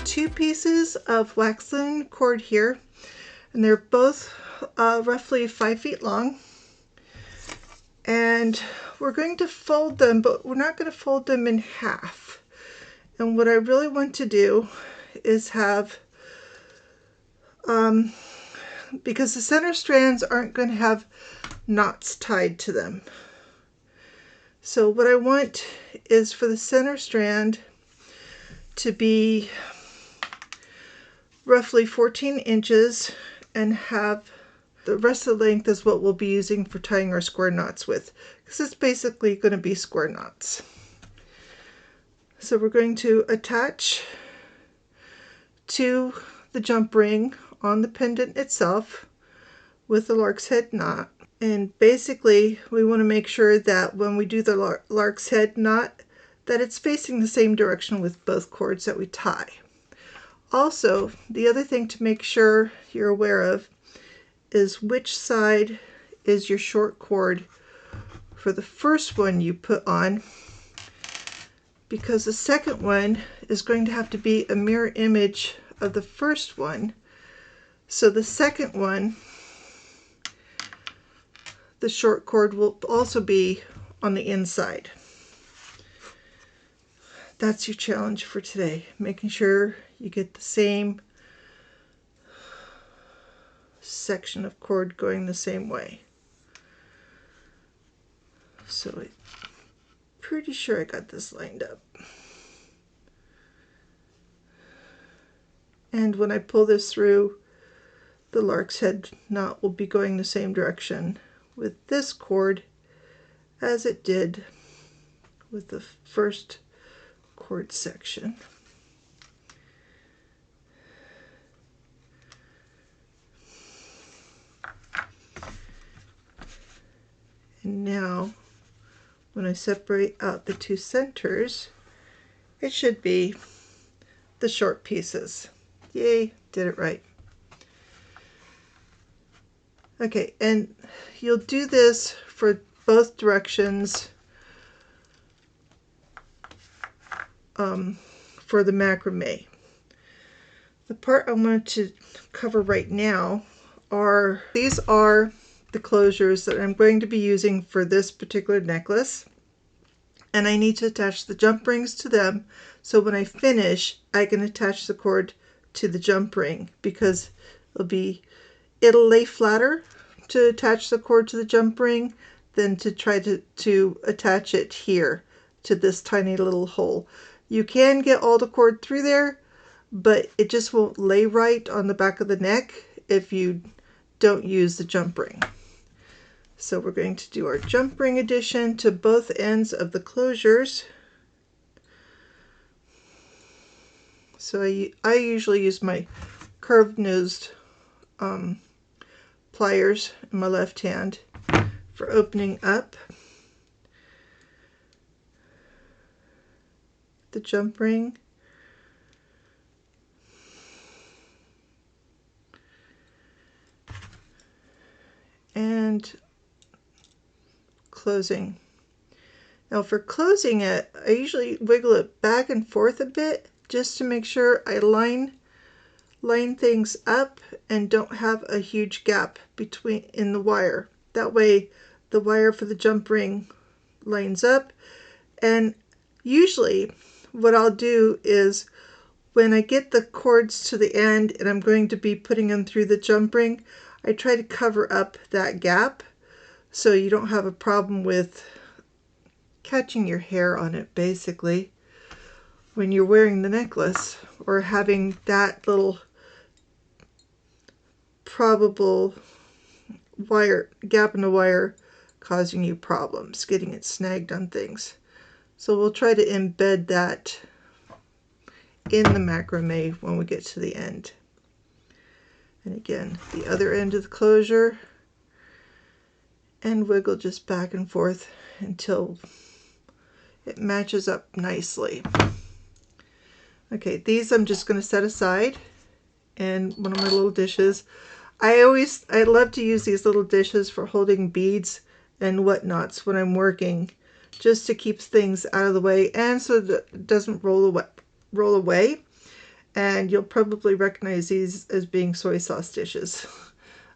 Two pieces of waxen cord here, and they're both roughly 5 feet long, and we're going to fold them, but we're not going to fold them in half. And what I really want to do is have because the center strands aren't going to have knots tied to them, so what I want is for the center strand to be roughly 14 inches and have the rest of the length is what we'll be using for tying our square knots with, because it's basically going to be square knots. So we're going to attach to the jump ring on the pendant itself with the lark's head knot, and basically we want to make sure that when we do the lark's head knot that it's facing the same direction with both cords that we tie. Also, the other thing to make sure you're aware of is which side is your short cord for the first one you put on, because the second one is going to have to be a mirror image of the first one. So the second one, the short cord will also be on the inside. That's your challenge for today, making sure you get the same section of cord going the same way. So I'm pretty sure I got this lined up. And when I pull this through, the lark's head knot will be going the same direction with this cord as it did with the first cord section. And now when I separate out the two centers, it should be the short pieces. Yay, did it right. Okay, and you'll do this for both directions for the macrame. The part I want to cover right now these are the closures that I'm going to be using for this particular necklace, and I need to attach the jump rings to them, so when I finish I can attach the cord to the jump ring, because it'll lay flatter to attach the cord to the jump ring than to try to attach it here to this tiny little hole. You can get all the cord through there, but it just won't lay right on the back of the neck if you don't use the jump ring. So we're going to do our jump ring addition to both ends of the closures. So I usually use my curved nosed pliers in my left hand for opening up the jump ring. And closing. Now for closing it, I usually wiggle it back and forth a bit just to make sure I line things up and don't have a huge gap in the wire. That way the wire for the jump ring lines up. And usually what I'll do is when I get the cords to the end and I'm going to be putting them through the jump ring, I try to cover up that gap so you don't have a problem with catching your hair on it, basically, when you're wearing the necklace, or having that little probable gap in the wire causing you problems, getting it snagged on things. So we'll try to embed that in the macrame when we get to the end. And again, the other end of the closure, and wiggle just back and forth until it matches up nicely. Okay, these I'm just going to set aside in one of my little dishes. I love to use these little dishes for holding beads and whatnots when I'm working, just to keep things out of the way and so that it doesn't roll away. And you'll probably recognize these as being soy sauce dishes.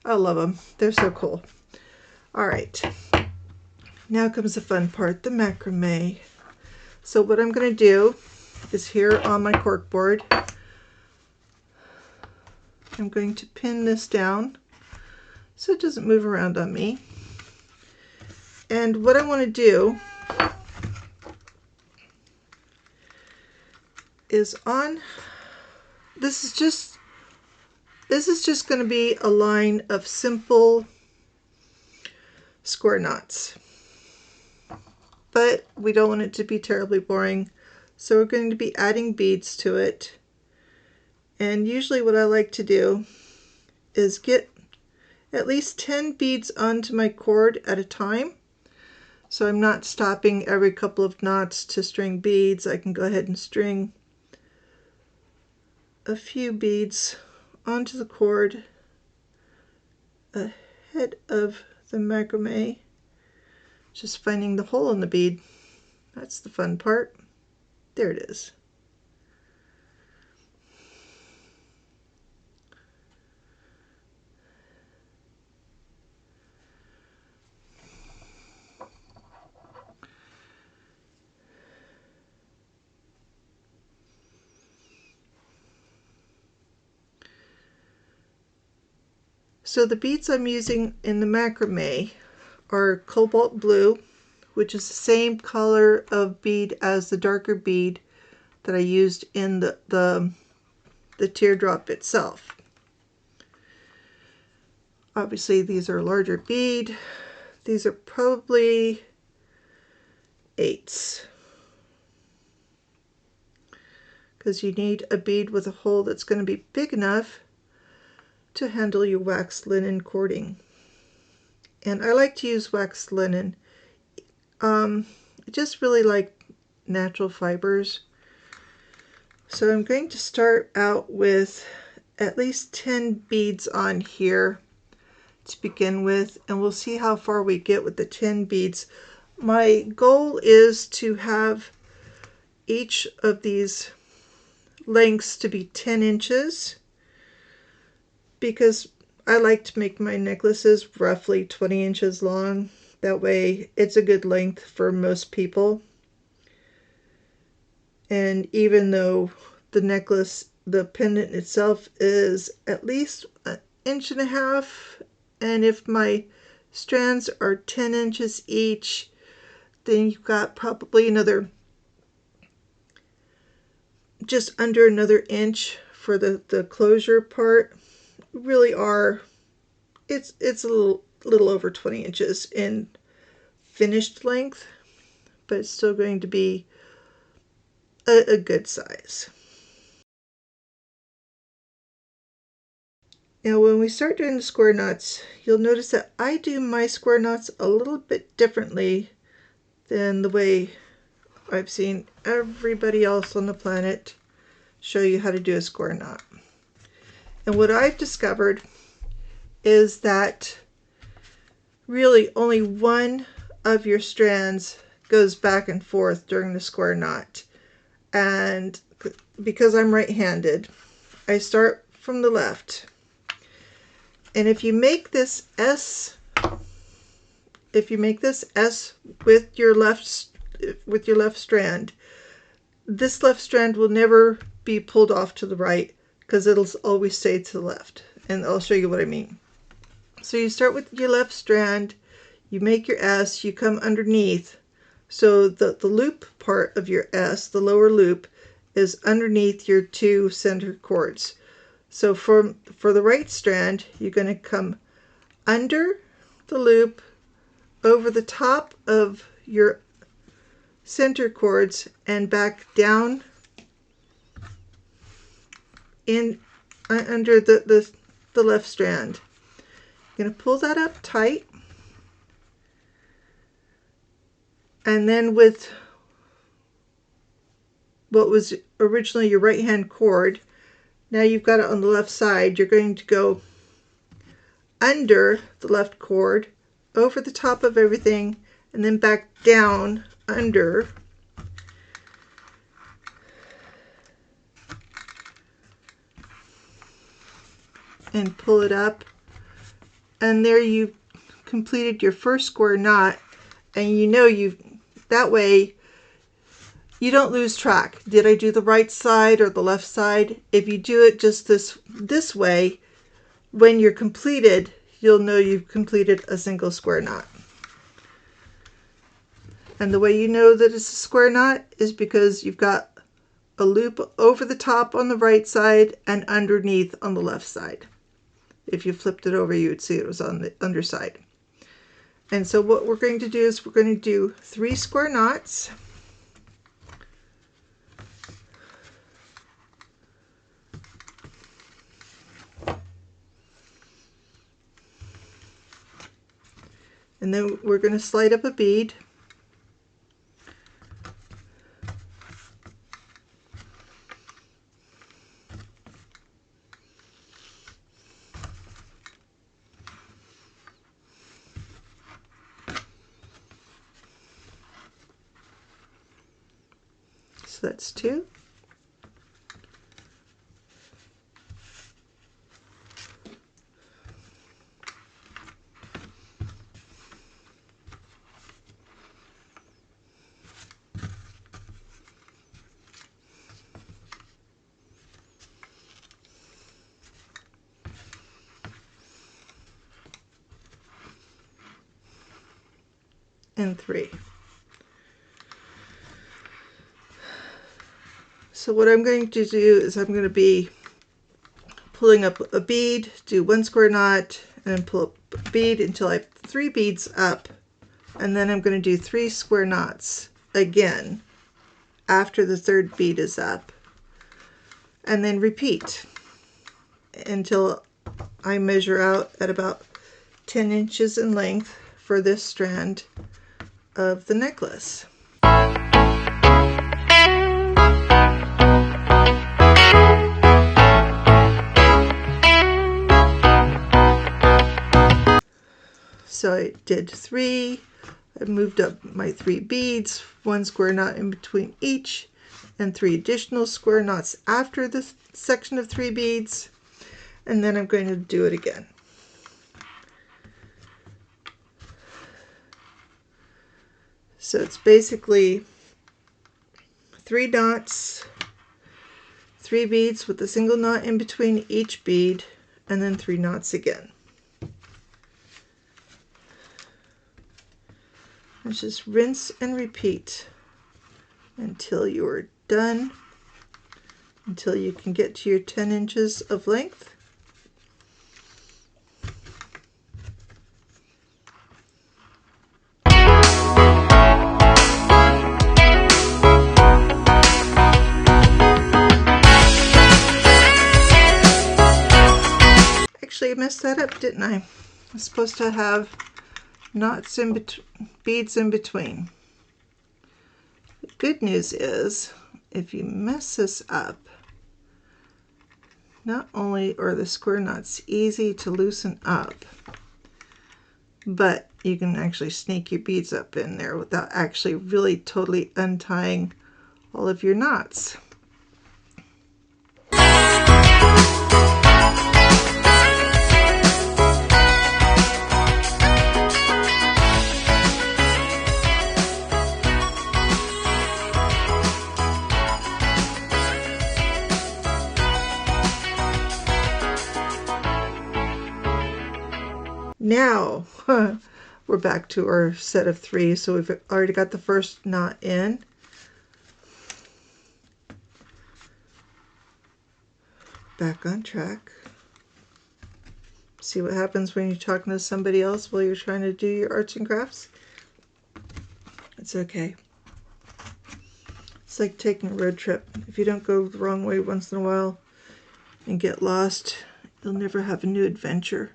I love them. They're so cool. All right, now comes the fun part, the macrame. So what I'm going to do is here on my cork board, I'm going to pin this down so it doesn't move around on me. And what I want to do is this is just going to be a line of simple square knots, but we don't want it to be terribly boring, so we're going to be adding beads to it. And usually what I like to do is get at least 10 beads onto my cord at a time, so I'm not stopping every couple of knots to string beads. I can go ahead and string a few beads onto the cord ahead of the macrame, just finding the hole in the bead. That's the fun part. There it is. So the beads I'm using in the macrame are cobalt blue, which is the same color of bead as the darker bead that I used in the teardrop itself. Obviously these are a larger bead. These are probably 8s, because you need a bead with a hole that's going to be big enough to handle your waxed linen cording. And I like to use waxed linen. I just really like natural fibers. So I'm going to start out with at least 10 beads on here to begin with, and we'll see how far we get with the 10 beads. My goal is to have each of these lengths to be 10 inches, because I like to make my necklaces roughly 20 inches long. That way it's a good length for most people. And even though the necklace, the pendant itself, is at least 1.5 inches, and if my strands are 10 inches each, then you've got probably another, just under another inch for the closure part. Really are, it's a little over 20 inches in finished length, but it's still going to be a good size. Now when we start doing the square knots, you'll notice that I do my square knots a little bit differently than the way I've seen everybody else on the planet show you how to do a square knot. And what I've discovered is that really only one of your strands goes back and forth during the square knot. And because I'm right-handed, I start from the left. And if you make this S with your left strand, this left strand will never be pulled off to the right, because it'll always stay to the left. And I'll show you what I mean. So you start with your left strand, you make your S, you come underneath. So the loop part of your S, the lower loop, is underneath your 2 center cords. So for the right strand, you're going to come under the loop, over the top of your center cords, and back down in under the left strand. I'm going to pull that up tight, and then with what was originally your right hand cord, now you've got it on the left side, you're going to go under the left cord, over the top of everything, and then back down under. And pull it up, and there you've completed your first square knot, and you know that way you don't lose track. Did I do the right side or the left side? If you do it just this way, when you're completed, you'll know you've completed a single square knot. And the way you know that it's a square knot is because you've got a loop over the top on the right side and underneath on the left side. If you flipped it over, you would see it was on the underside. And so what we're going to do is we're going to do 3 square knots. And then we're going to slide up a bead. So that's 2. And 3. So what I'm going to do is I'm going to be pulling up a bead, do 1 square knot, and then pull up a bead until I have 3 beads up, and then I'm going to do 3 square knots again after the 3rd bead is up, and then repeat until I measure out at about 10 inches in length for this strand of the necklace. So I did 3, I moved up my 3 beads, 1 square knot in between each, and 3 additional square knots after this section of 3 beads, and then I'm going to do it again. So it's basically 3 knots, 3 beads with a single knot in between each bead, and then 3 knots again. And just rinse and repeat until you are done, until you can get to your 10 inches of length. Actually, I messed that up, didn't I? I'm supposed to have knots in between, beads in between. The good news is, if you mess this up, not only are the square knots easy to loosen up, but you can actually sneak your beads up in there without actually really totally untying all of your knots. Now we're back to our set of 3, so we've already got the first knot in. Back on track. See what happens when you're talking to somebody else while you're trying to do your arts and crafts? It's okay. It's like taking a road trip. If you don't go the wrong way once in a while, and get lost, you'll never have a new adventure.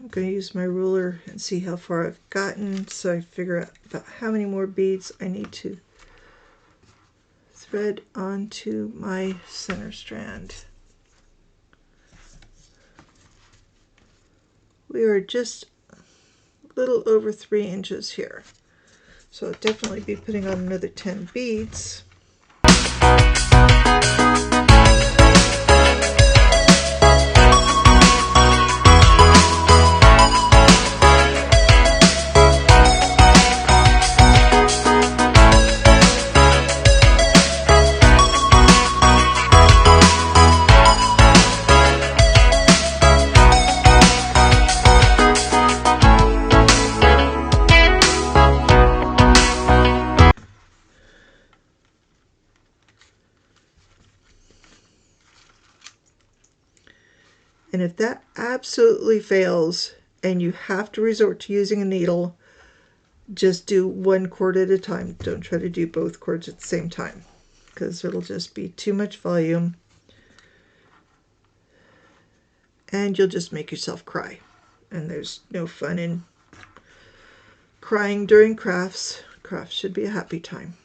I'm going to use my ruler and see how far I've gotten so I figure out about how many more beads I need to thread onto my center strand. We are just a little over 3 inches here, so I'll definitely be putting on another 10 beads. And if that absolutely fails and you have to resort to using a needle, just do one cord at a time. Don't try to do both cords at the same time, because it'll just be too much volume and you'll just make yourself cry. And there's no fun in crying during crafts. Crafts should be a happy time.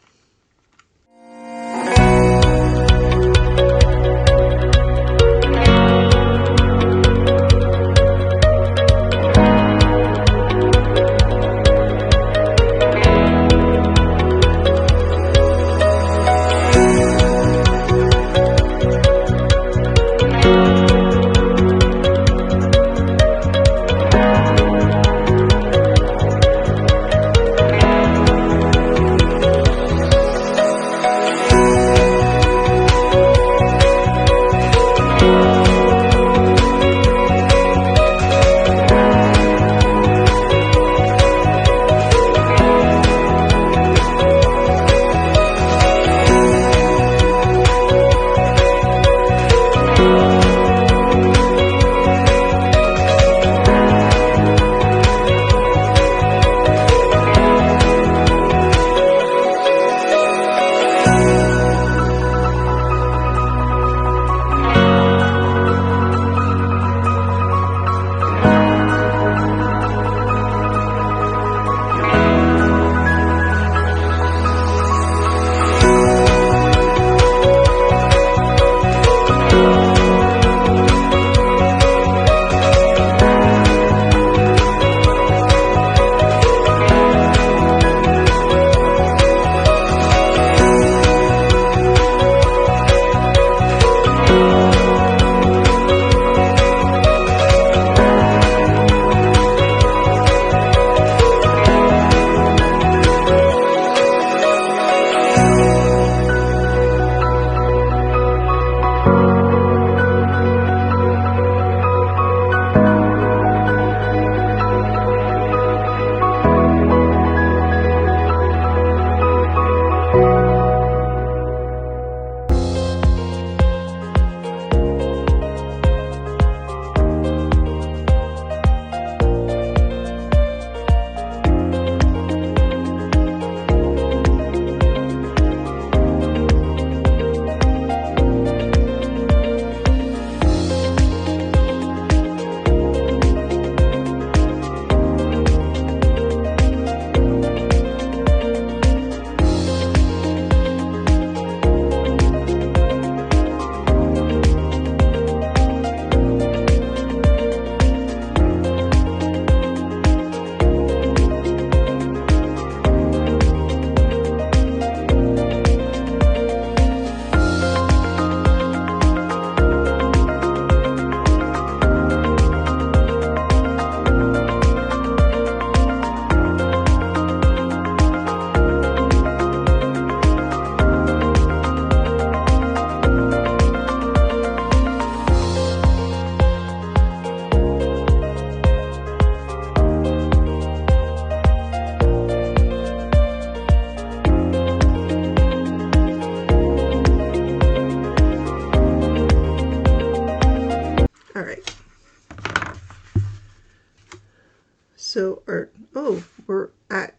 at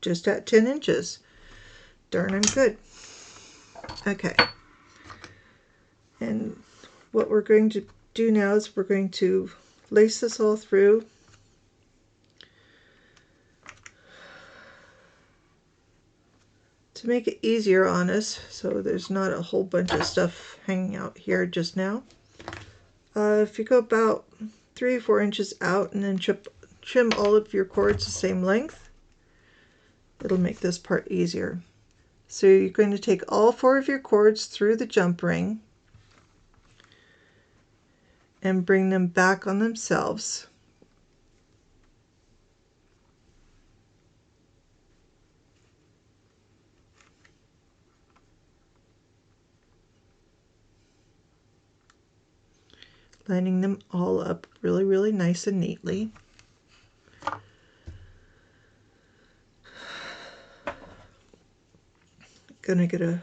just at 10 inches. Darn, I'm good. Okay. And what we're going to do now is we're going to lace this all through. To make it easier on us, so there's not a whole bunch of stuff hanging out here just now. If you go about 3 or 4 inches out and then trim all of your cords the same length, it'll make this part easier. So you're going to take all 4 of your cords through the jump ring and bring them back on themselves. Lining them all up really, really nice and neatly. Gonna get a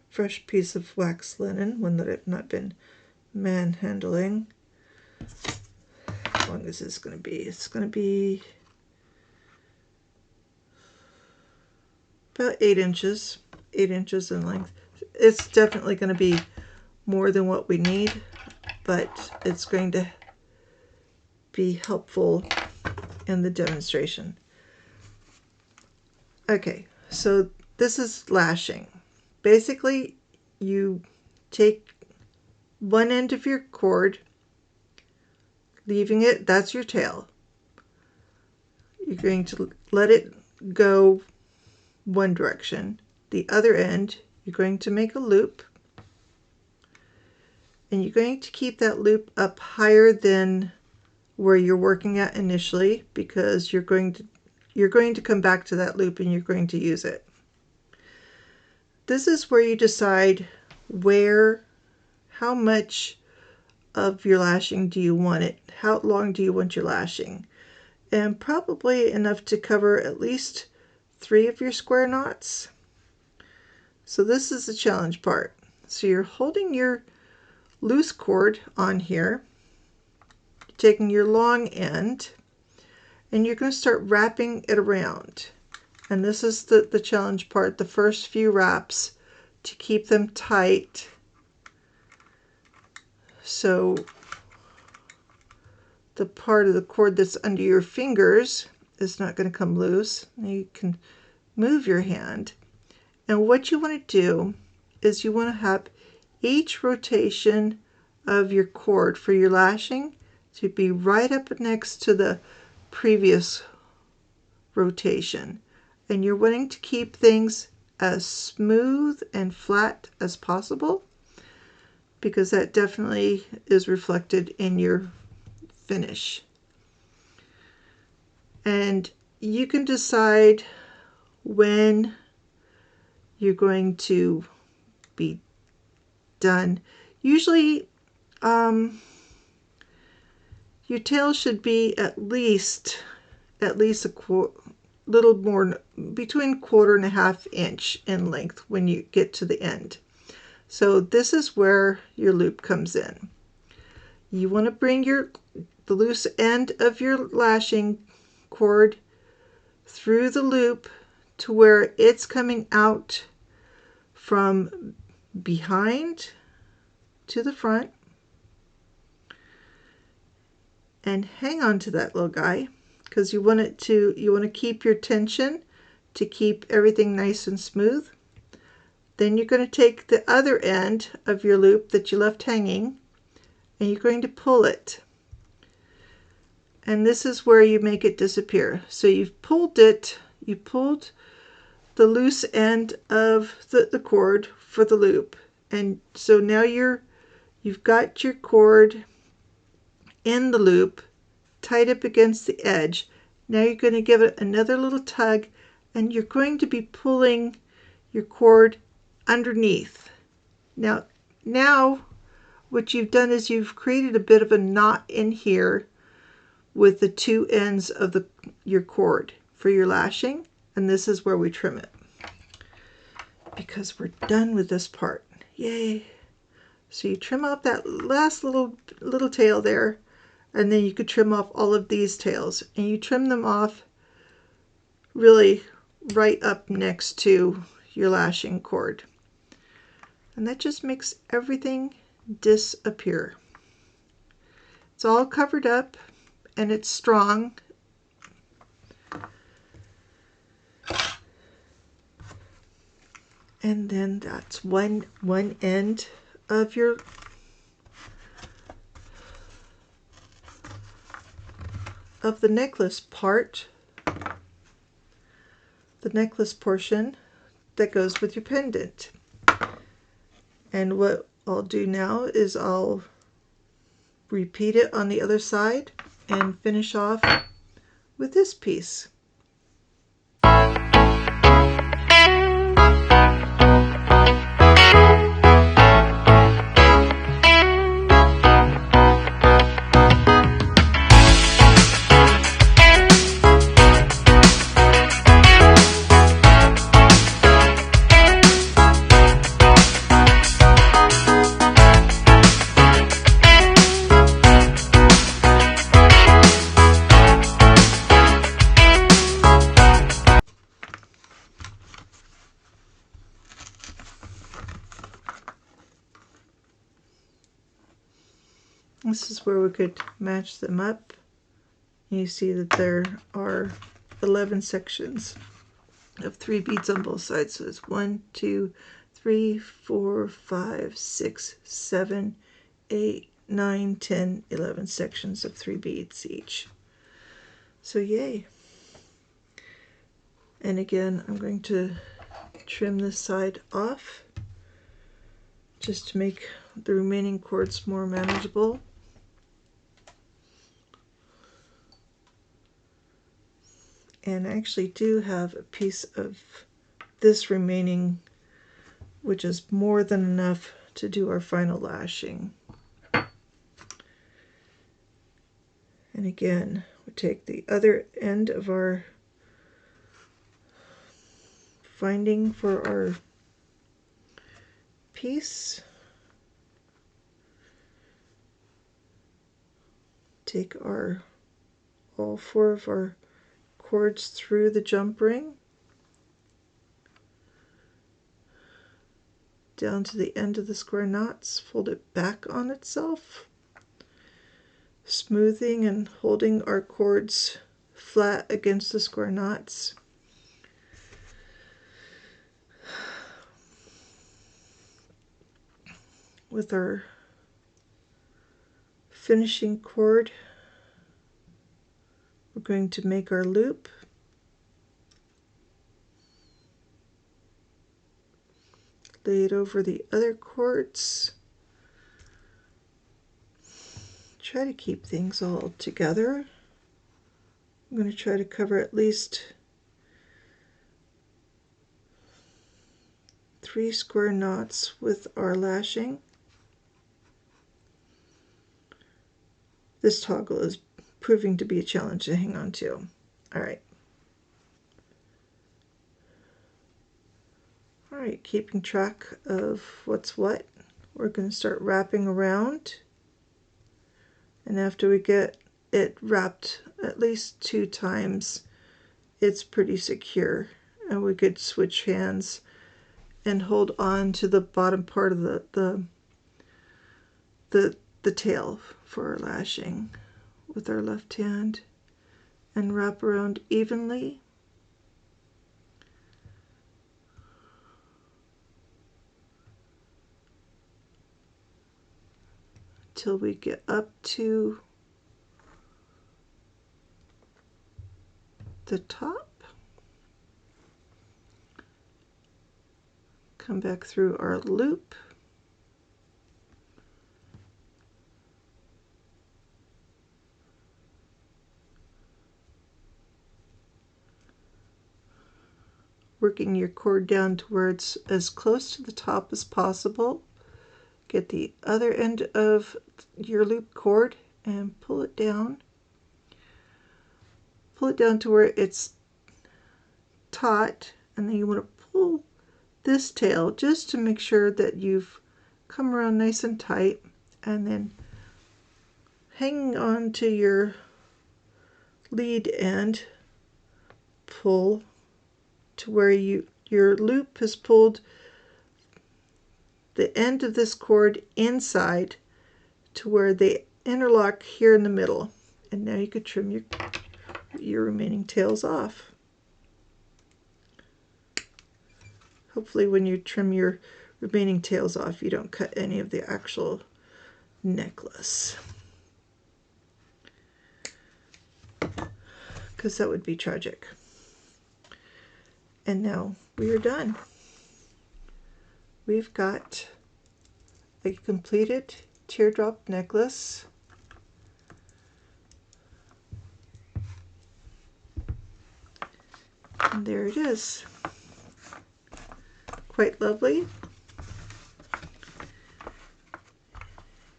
fresh piece of wax linen, one that I've not been manhandling. How long is this gonna be? It's gonna be about 8 inches, 8 inches in length. It's definitely gonna be more than what we need, but it's going to be helpful in the demonstration. Okay, so this is lashing. Basically, you take one end of your cord, leaving it, that's your tail. You're going to let it go one direction. The other end, you're going to make a loop, and you're going to keep that loop up higher than where you're working at initially, because you're going to come back to that loop and you're going to use it. This is where you decide how much of your lashing do you want it, how long do you want your lashing, and probably enough to cover at least 3 of your square knots. So this is the challenge part. So you're holding your loose cord on here, taking your long end, and you're going to start wrapping it around. And this is the challenge part, the first few wraps, to keep them tight so the part of the cord that's under your fingers is not going to come loose. You can move your hand, and what you want to do is you want to have each rotation of your cord for your lashing to be right up next to the previous rotation, and you're wanting to keep things as smooth and flat as possible, because that definitely is reflected in your finish. And you can decide when you're going to be done. Usually your tail should be at least a little more, between 1/4 and 1/2 inch in length when you get to the end. So this is where your loop comes in. You want to bring the loose end of your lashing cord through the loop to where it's coming out from behind to the front, and hang on to that little guy, because you want to keep your tension to keep everything nice and smooth. Then you're going to take the other end of your loop that you left hanging, and you're going to pull it. And this is where you make it disappear. So you've pulled it, you pulled the loose end of the cord for the loop. And so now you've got your cord in the loop, tied up against the edge. Now you're going to give it another little tug, and you're going to be pulling your cord underneath. Now what you've done is you've created a bit of a knot in here with the 2 ends of your cord for your lashing, and this is where we trim it, because we're done with this part. Yay! So you trim off that last little tail there, and then you could trim off all of these tails, and you trim them off really right up next to your lashing cord. And that just makes everything disappear. It's all covered up and it's strong. And then that's one end of your the necklace part, the necklace portion that goes with your pendant. And what I'll do now is I'll repeat it on the other side and finish off with this piece. This is where we could match them up. You see that there are 11 sections of 3 beads on both sides. So it's 1, 2, 3, 4, 5, 6, 7, 8, 9, 10, 11 sections of 3 beads each. So yay. And again, I'm going to trim this side off just to make the remaining cords more manageable. And I actually do have a piece of this remaining, which is more than enough to do our final lashing. And again, we take the other end of our finding for our piece, take our all 4 of our cords through the jump ring down to the end of the square knots, fold it back on itself, smoothing and holding our cords flat against the square knots. With our finishing cord, we're going to make our loop. Lay it over the other cords. Try to keep things all together. I'm going to try to cover at least 3 square knots with our lashing. This toggle is proving to be a challenge to hang on to. Alright. Alright, keeping track of what's what, we're going to start wrapping around. And after we get it wrapped at least 2 times, it's pretty secure. And we could switch hands and hold on to the bottom part of the tail for our lashing with our left hand and wrap around evenly. Till we get up to the top. Come back through our loop. Working your cord down to where it's as close to the top as possible. Get the other end of your loop cord and pull it down. Pull it down to where it's taut, and then you want to pull this tail just to make sure that you've come around nice and tight, and then hanging on to your lead end, pull to where your loop has pulled the end of this cord inside to where they interlock here in the middle. And now you could trim your remaining tails off. Hopefully when you trim your remaining tails off, you don't cut any of the actual necklace, because that would be tragic. And now we are done. We've got a completed teardrop necklace. And there it is. Quite lovely.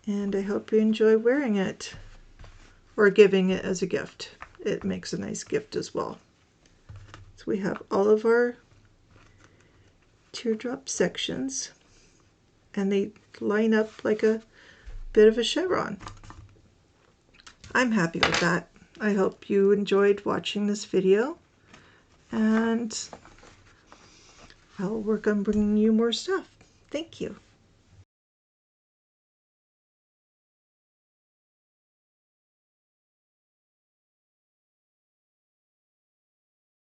And I hope you enjoy wearing it or giving it as a gift. It makes a nice gift as well. So we have all of our teardrop sections, and they line up like a bit of a chevron. I'm happy with that. I hope you enjoyed watching this video, and I'll work on bringing you more stuff. Thank you.